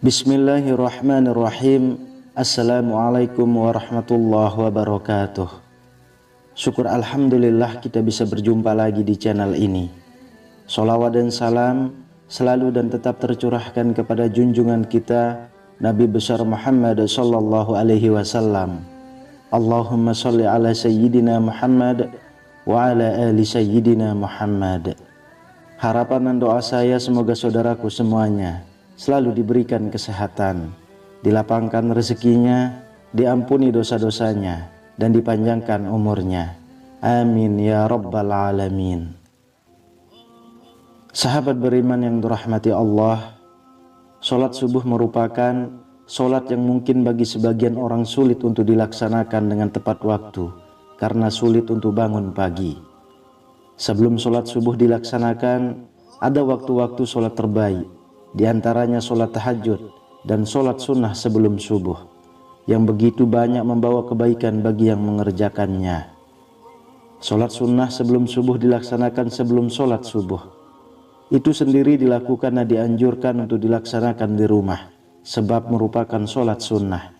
Bismillahirrahmanirrahim. Assalamualaikum warahmatullahi wabarakatuh. Syukur alhamdulillah kita bisa berjumpa lagi di channel ini. Sholawat dan salam selalu dan tetap tercurahkan kepada junjungan kita Nabi besar Muhammad sallallahu alaihi wasallam. Allahumma sholli ala sayyidina Muhammad wa ala ali sayyidina Muhammad. Harapan dan doa saya semoga saudaraku semuanya selalu diberikan kesehatan, dilapangkan rezekinya, diampuni dosa-dosanya, dan dipanjangkan umurnya. Amin ya rabbal alamin. Sahabat beriman yang dirahmati Allah, sholat subuh merupakan sholat yang mungkin bagi sebagian orang sulit untuk dilaksanakan dengan tepat waktu, karena sulit untuk bangun pagi. Sebelum sholat subuh dilaksanakan, ada waktu-waktu sholat terbaik, di antaranya sholat tahajud dan sholat sunnah sebelum subuh, yang begitu banyak membawa kebaikan bagi yang mengerjakannya. Sholat sunnah sebelum subuh dilaksanakan sebelum sholat subuh. Itu sendiri dilakukan dan dianjurkan untuk dilaksanakan di rumah, sebab merupakan sholat sunnah.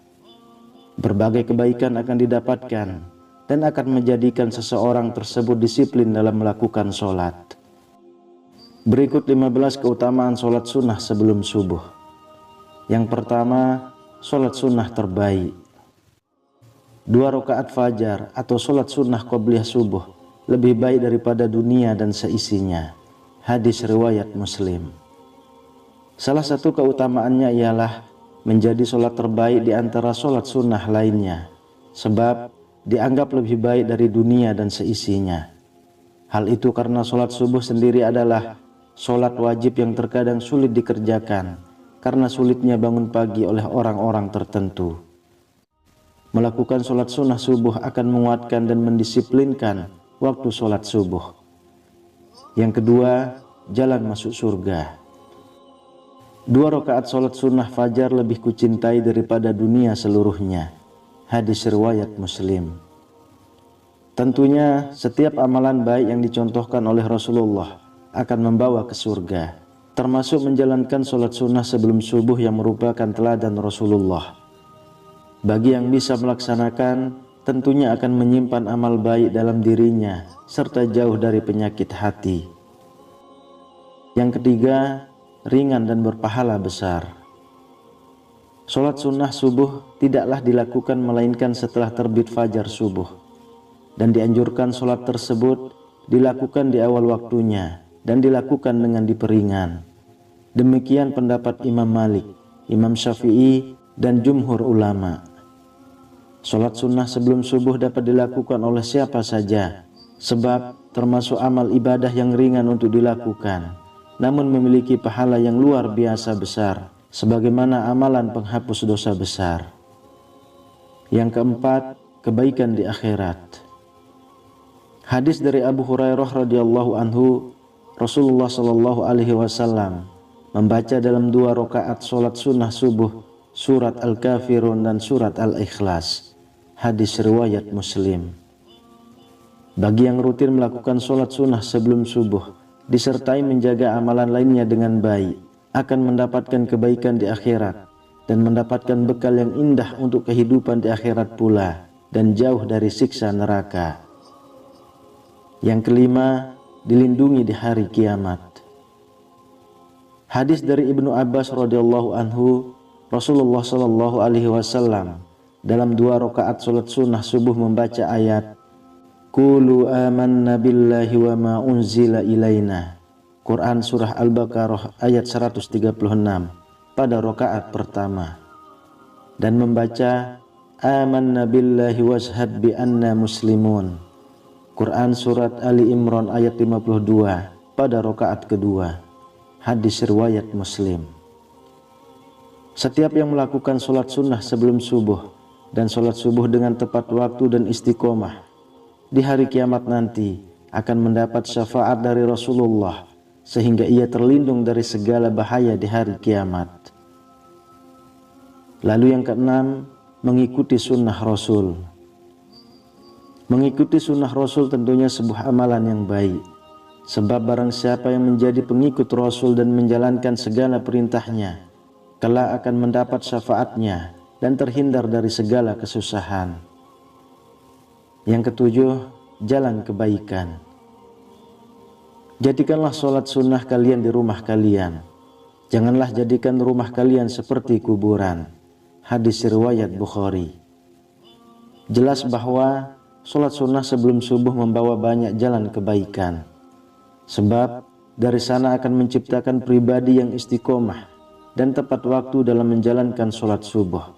Berbagai kebaikan akan didapatkan dan akan menjadikan seseorang tersebut disiplin dalam melakukan sholat. Berikut 15 keutamaan sholat sunnah sebelum subuh. Yang pertama, sholat sunnah terbaik. 2 rakaat fajar atau sholat sunnah qobliyah subuh lebih baik daripada dunia dan seisinya. Hadis riwayat Muslim. Salah satu keutamaannya ialah menjadi sholat terbaik di antara sholat sunnah lainnya, sebab dianggap lebih baik dari dunia dan seisinya. Hal itu karena sholat subuh sendiri adalah sholat wajib yang terkadang sulit dikerjakan karena sulitnya bangun pagi oleh orang-orang tertentu. Melakukan sholat sunnah subuh akan menguatkan dan mendisiplinkan waktu sholat subuh. Yang kedua, jalan masuk surga. 2 rakaat sholat sunnah fajar lebih kucintai daripada dunia seluruhnya. Hadis riwayat Muslim. Tentunya setiap amalan baik yang dicontohkan oleh Rasulullah akan membawa ke surga, termasuk menjalankan sholat sunnah sebelum subuh yang merupakan teladan Rasulullah. Bagi yang bisa melaksanakan, tentunya akan menyimpan amal baik dalam dirinya, serta jauh dari penyakit hati. Yang ketiga, ringan dan berpahala besar. Sholat sunnah subuh tidaklah dilakukan melainkan setelah terbit fajar subuh, dan dianjurkan sholat tersebut dilakukan di awal waktunya dan dilakukan dengan diperingan. Demikian pendapat Imam Malik, Imam Syafi'i, dan jumhur ulama. Sholat sunnah sebelum subuh dapat dilakukan oleh siapa saja, sebab termasuk amal ibadah yang ringan untuk dilakukan, namun memiliki pahala yang luar biasa besar, sebagaimana amalan penghapus dosa besar. Yang keempat, kebaikan di akhirat. Hadis dari Abu Hurairah radhiyallahu anhu, Rasulullah sallallahu alaihi wasallam membaca dalam 2 rakaat sholat sunnah subuh surat Al-Kafirun dan surat Al-Ikhlas. Hadis riwayat Muslim. Bagi yang rutin melakukan sholat sunnah sebelum subuh disertai menjaga amalan lainnya dengan baik, akan mendapatkan kebaikan di akhirat dan mendapatkan bekal yang indah untuk kehidupan di akhirat pula, dan jauh dari siksa neraka. Yang kelima, dilindungi di hari kiamat. Hadis dari Ibnu Abbas radhiyallahu anhu, Rasulullah sallallahu alaihi wasallam dalam 2 rakaat salat sunnah subuh membaca ayat Qulu amanna billahi wa ma unzila ilaina. Quran surah Al-Baqarah ayat 136 pada rakaat pertama, dan membaca amanna billahi washhad bi anna muslimun. Quran surat Ali Imran ayat 52 pada rakaat kedua. Hadis riwayat Muslim. Setiap yang melakukan sholat sunnah sebelum subuh dan sholat subuh dengan tepat waktu dan istiqomah, di hari kiamat nanti akan mendapat syafaat dari Rasulullah sehingga ia terlindung dari segala bahaya di hari kiamat. Lalu yang keenam, mengikuti sunnah Rasul. Mengikuti sunnah Rasul tentunya sebuah amalan yang baik, sebab barang siapa yang menjadi pengikut Rasul dan menjalankan segala perintahnya, kelak akan mendapat syafaatnya dan terhindar dari segala kesusahan. Yang ketujuh, jalan kebaikan. Jadikanlah sholat sunnah kalian di rumah kalian. Janganlah jadikan rumah kalian seperti kuburan. Hadis riwayat Bukhari. Jelas bahwa sholat sunnah sebelum subuh membawa banyak jalan kebaikan. Sebab dari sana akan menciptakan pribadi yang istiqomah dan tepat waktu dalam menjalankan sholat subuh,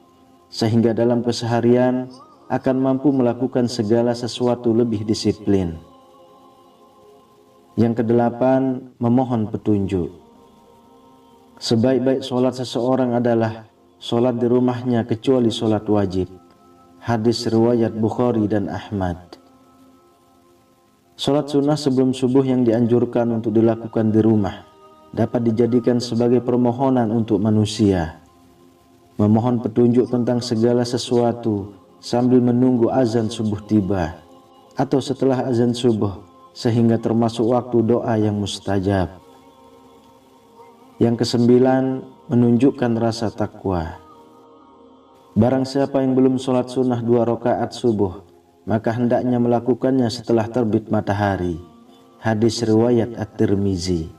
sehingga dalam keseharian akan mampu melakukan segala sesuatu lebih disiplin. Yang kedelapan, memohon petunjuk. Sebaik-baik sholat seseorang adalah sholat di rumahnya kecuali sholat wajib. Hadis riwayat Bukhari dan Ahmad. Sholat sunnah sebelum subuh yang dianjurkan untuk dilakukan di rumah dapat dijadikan sebagai permohonan untuk manusia. Memohon petunjuk tentang segala sesuatu sambil menunggu azan subuh tiba atau setelah azan subuh, sehingga termasuk waktu doa yang mustajab. Yang kesembilan, menunjukkan rasa takwa. Barang siapa yang belum sholat sunnah 2 rakaat subuh, maka hendaknya melakukannya setelah terbit matahari. Hadis riwayat At-Tirmizi.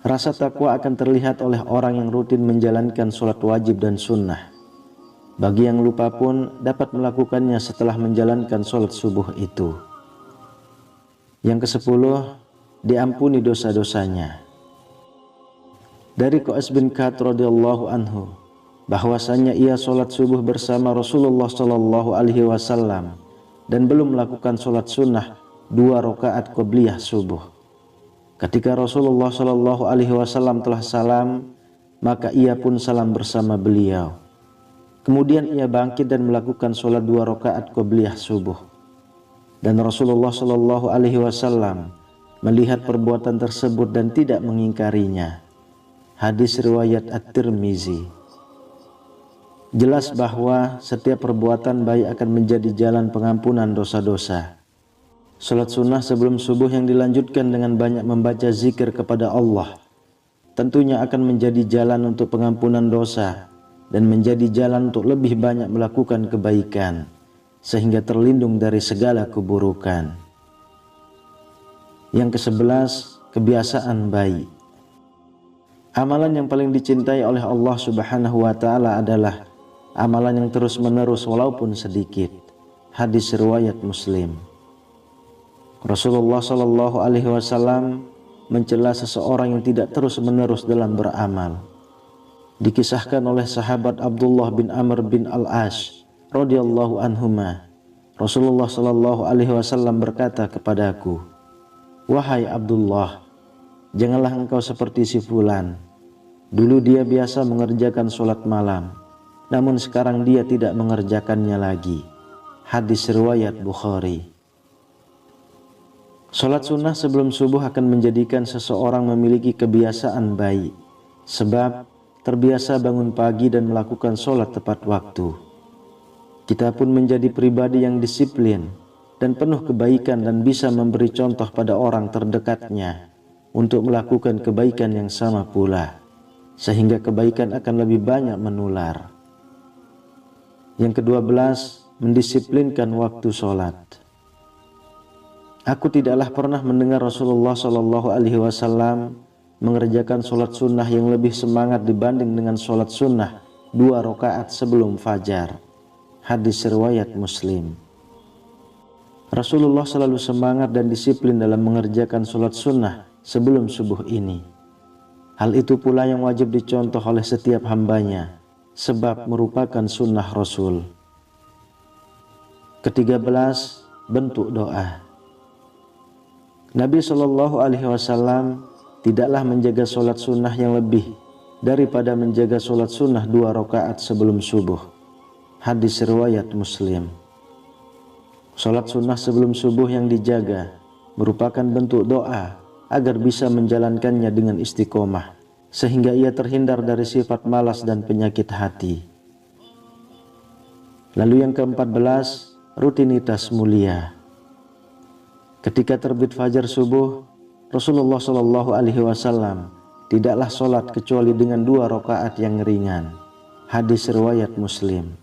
Rasa takwa akan terlihat oleh orang yang rutin menjalankan sholat wajib dan sunnah. Bagi yang lupa pun dapat melakukannya setelah menjalankan sholat subuh itu. Yang ke-10, diampuni dosa-dosanya. Dari Qais bin Ka'ab radhiyallahu anhu, bahwasanya ia sholat subuh bersama Rasulullah Shallallahu Alaihi Wasallam dan belum melakukan sholat sunnah 2 rakaat qobliyah subuh. Ketika Rasulullah Shallallahu Alaihi Wasallam telah salam, maka ia pun salam bersama beliau. Kemudian ia bangkit dan melakukan sholat 2 rakaat qobliyah subuh. Dan Rasulullah Shallallahu Alaihi Wasallam melihat perbuatan tersebut dan tidak mengingkarinya. Hadis riwayat At-Tirmizi. Jelas bahwa setiap perbuatan baik akan menjadi jalan pengampunan dosa-dosa. Sholat sunnah sebelum subuh yang dilanjutkan dengan banyak membaca zikir kepada Allah tentunya akan menjadi jalan untuk pengampunan dosa dan menjadi jalan untuk lebih banyak melakukan kebaikan, sehingga terlindung dari segala keburukan. Yang ke-11, kebiasaan baik. Amalan yang paling dicintai oleh Allah Subhanahu wa Ta'ala adalah amalan yang terus-menerus walaupun sedikit. Hadis riwayat Muslim. Rasulullah Shallallahu Alaihi Wasallam mencela seseorang yang tidak terus-menerus dalam beramal. Dikisahkan oleh sahabat Abdullah bin Amr bin Al-As radhiyallahu anhuma, Rasulullah Shallallahu Alaihi Wasallam berkata kepadaku, "Wahai Abdullah, janganlah engkau seperti si fulan. Dulu dia biasa mengerjakan sholat malam, namun sekarang dia tidak mengerjakannya lagi." Hadis riwayat Bukhari. Sholat sunnah sebelum subuh akan menjadikan seseorang memiliki kebiasaan baik, sebab terbiasa bangun pagi dan melakukan sholat tepat waktu. Kita pun menjadi pribadi yang disiplin dan penuh kebaikan dan bisa memberi contoh pada orang terdekatnya untuk melakukan kebaikan yang sama pula, sehingga kebaikan akan lebih banyak menular. Yang ke-12, mendisiplinkan waktu sholat. Aku tidaklah pernah mendengar Rasulullah Shallallahu Alaihi Wasallam mengerjakan sholat sunnah yang lebih semangat dibanding dengan sholat sunnah 2 rakaat sebelum fajar. Hadis riwayat Muslim. Rasulullah selalu semangat dan disiplin dalam mengerjakan sholat sunnah sebelum subuh ini. Hal itu pula yang wajib dicontoh oleh setiap hambanya, sebab merupakan sunnah Rasul. Ke-13, bentuk doa. Nabi Shallallahu Alaihi Wasallam tidaklah menjaga sholat sunnah yang lebih daripada menjaga sholat sunnah 2 rakaat sebelum subuh. Hadis riwayat Muslim. Sholat sunnah sebelum subuh yang dijaga merupakan bentuk doa agar bisa menjalankannya dengan istiqomah, sehingga ia terhindar dari sifat malas dan penyakit hati. Lalu yang ke-14, rutinitas mulia. Ketika terbit fajar subuh, Rasulullah Shallallahu Alaihi Wasallam tidaklah sholat kecuali dengan 2 rakaat yang ringan. Hadis riwayat Muslim.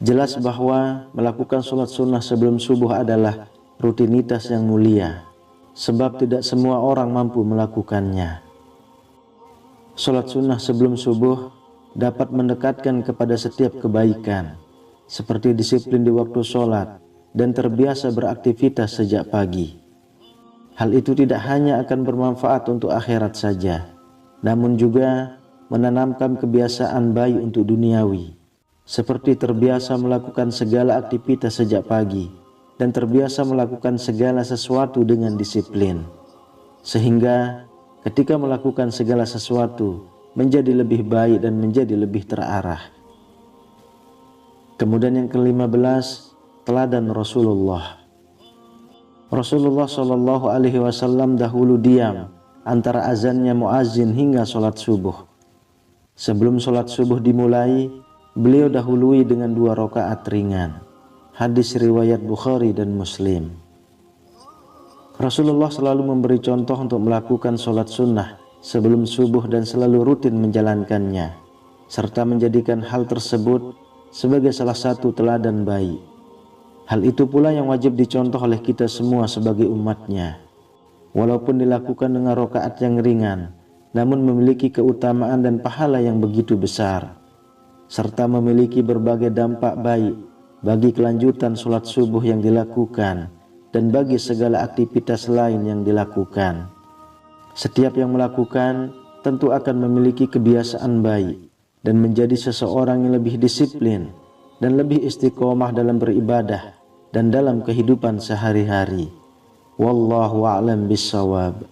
Jelas bahwa melakukan sholat sunnah sebelum subuh adalah rutinitas yang mulia, sebab tidak semua orang mampu melakukannya. Sholat sunnah sebelum subuh dapat mendekatkan kepada setiap kebaikan, seperti disiplin di waktu sholat dan terbiasa beraktivitas sejak pagi. Hal itu tidak hanya akan bermanfaat untuk akhirat saja, namun juga menanamkan kebiasaan baik untuk duniawi, seperti terbiasa melakukan segala aktivitas sejak pagi dan terbiasa melakukan segala sesuatu dengan disiplin, sehingga ketika melakukan segala sesuatu menjadi lebih baik dan menjadi lebih terarah. Kemudian yang ke-15, teladan Rasulullah. Rasulullah Shallallahu Alaihi Wasallam dahulu diam antara azannya muazin hingga sholat subuh. Sebelum sholat subuh dimulai, beliau dahului dengan 2 rakaat ringan. Hadis riwayat Bukhari dan Muslim. Rasulullah selalu memberi contoh untuk melakukan sholat sunnah sebelum subuh dan selalu rutin menjalankannya, serta menjadikan hal tersebut sebagai salah satu teladan baik. Hal itu pula yang wajib dicontoh oleh kita semua sebagai umatnya. Walaupun dilakukan dengan rakaat yang ringan, namun memiliki keutamaan dan pahala yang begitu besar, serta memiliki berbagai dampak baik bagi kelanjutan sholat subuh yang dilakukan dan bagi segala aktivitas lain yang dilakukan. Setiap yang melakukan tentu akan memiliki kebiasaan baik dan menjadi seseorang yang lebih disiplin dan lebih istiqomah dalam beribadah dan dalam kehidupan sehari-hari. Wallahu a'lam bissawab.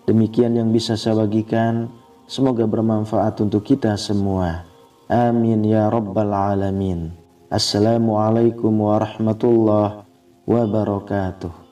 Demikian yang bisa saya bagikan, semoga bermanfaat untuk kita semua. Amin ya rabbal alamin. Assalamualaikum warahmatullahi wabarakatuh.